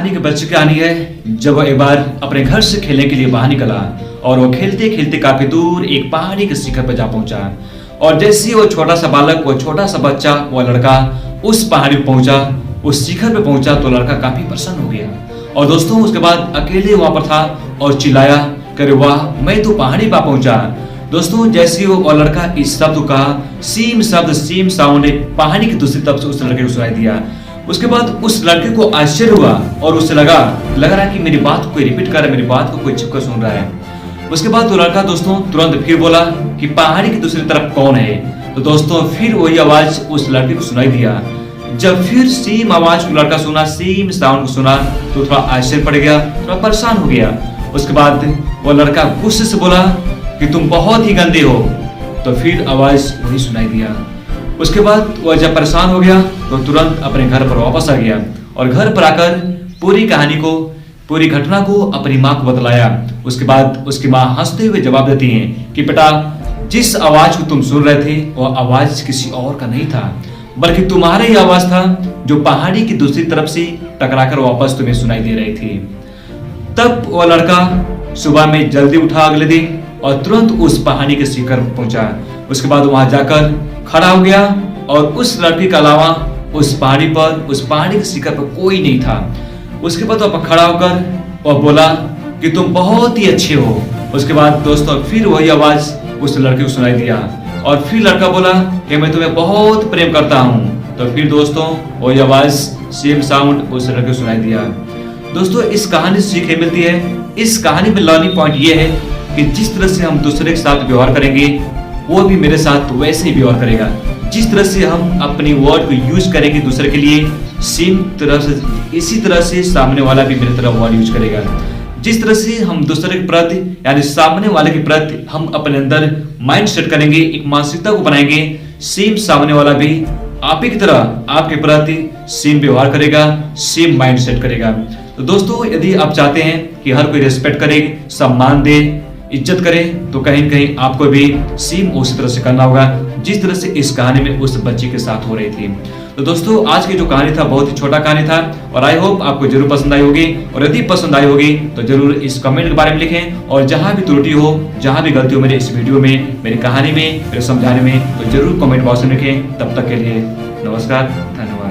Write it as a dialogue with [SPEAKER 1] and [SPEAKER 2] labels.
[SPEAKER 1] कहानी के बच्चे की कहानी है। जब वो एक बार अपने घर से खेलने के लिए बाहर निकला और वो खेलते खेलते काफी दूर एक पहाड़ी के शिखर पर जा पहुंचा। और जैसे ही वो छोटा सा बालक, वो छोटा सा बच्चा, वो लड़का उस पहाड़ी पर पहुंचा, उस शिखर पे पहुंचा, तो लड़का काफी प्रसन्न हो गया। और दोस्तों उसके बाद अकेले वहां पर था और चिल्लाया, करे वाह, मैं तो पहाड़ी पर पहुंचा। दोस्तों जैसे ही वो लड़का इस शब्द का सीम शब्द, सीम साउंड पहाड़ी की दूसरी तरफ से उस लड़के को सुनाई दिया। उसके बाद उस लड़के को आश्चर्य हुआ और उससे लग रहा कि मेरी बात को कोई रिपीट कर रहा है, मेरी बात को कोई छिपकर सुन रहा है। उसके बाद वो लड़का दोस्तों तुरंत फिर बोला कि पहाड़ी की दूसरी तरफ कौन है। तो दोस्तों फिर वही आवाज उस लड़के को सुनाई दिया। जब फिर सेम आवाज को लड़का सुना, सेम साउंड को सुना, तो थोड़ा आश्चर्य पड़ गया, थोड़ा परेशान हो गया। उसके बाद वो लड़का गुस्से से बोला कि तुम बहुत ही गंदे हो। तो फिर आवाज वही सुनाई दिया। उसके बाद वह जब परेशान हो गया तो तुरंत अपने घर पर वापस आ गया और घर पर आकर पूरी कहानी को, पूरी घटना को अपनी माँ को बतलाया। उसके बाद उसकी माँ हंसते हुए जवाब देती हैं कि बेटा, जिस आवाज को तुम सुन रहे थे वह आवाज किसी और का नहीं था, बल्कि तुम्हारा ही आवाज था जो पहाड़ी की दूसरी तरफ से टकराकर वापस तुम्हें सुनाई दे रही थी। तब वह लड़का सुबह में जल्दी उठा अगले दिन और तुरंत उस पहाड़ी के शिखर पर पहुंचा। उसके बाद वहां जाकर खड़ा हो गया और उस लड़के के अलावा उस पहाड़ी के शिखर पर कोई नहीं था। उसके बाद वह खड़ा होकर वह बोला कि तुम बहुत ही अच्छे हो। उसके बाद दोस्तों फिर वही आवाज उस लड़के को सुनाई दिया और फिर लड़का बोला कि मैं तुम्हें बहुत प्रेम करता हूँ। तो फिर दोस्तों वही आवाज, सेम साउंड उस लड़के को सुनाई दिया। दोस्तों इस कहानी से सीख मिलती है। इस कहानी में लर्निंग पॉइंट ये है कि जिस तरह से हम दूसरे के साथ व्यवहार करेंगे वो भी मेरे साथ वैसे ही व्यवहार करेगा। जिस तरह से हम अपनी वर्ड को यूज करेंगे दूसरे के लिए, सेम तरह से इसी तरह से सामने वाला भी मेरी तरह वर्ड यूज करेगा। जिस तरह से हम दूसरे के प्रति यानी सामने वाले के प्रति हम अपने अंदर माइंड सेट करेंगे, एक मानसिकता को बनाएंगे, सेम सामने वाला भी आप ही की तरह आपके प्रति सेम व्यवहार करेगा, सेम माइंड सेट करेगा। तो दोस्तों यदि आप चाहते हैं कि हर कोई रिस्पेक्ट करे, सम्मान दे, इज्जत करे, तो कहीं न कहीं आपको भी सेम उसी तरह से करना होगा जिस तरह से इस कहानी में उस बच्ची के साथ हो रही थी। तो दोस्तों आज की जो कहानी था बहुत ही छोटा कहानी था और आई होप आपको जरूर पसंद आई होगी। और यदि पसंद आई होगी तो जरूर इस कमेंट के बारे में लिखें और जहां भी त्रुटि हो, जहां भी गलती हो मेरे इस वीडियो में, मेरी कहानी में, मेरे समझाने में, तो जरूर कमेंट बॉक्स में लिखें। तब तक के लिए नमस्कार, धन्यवाद।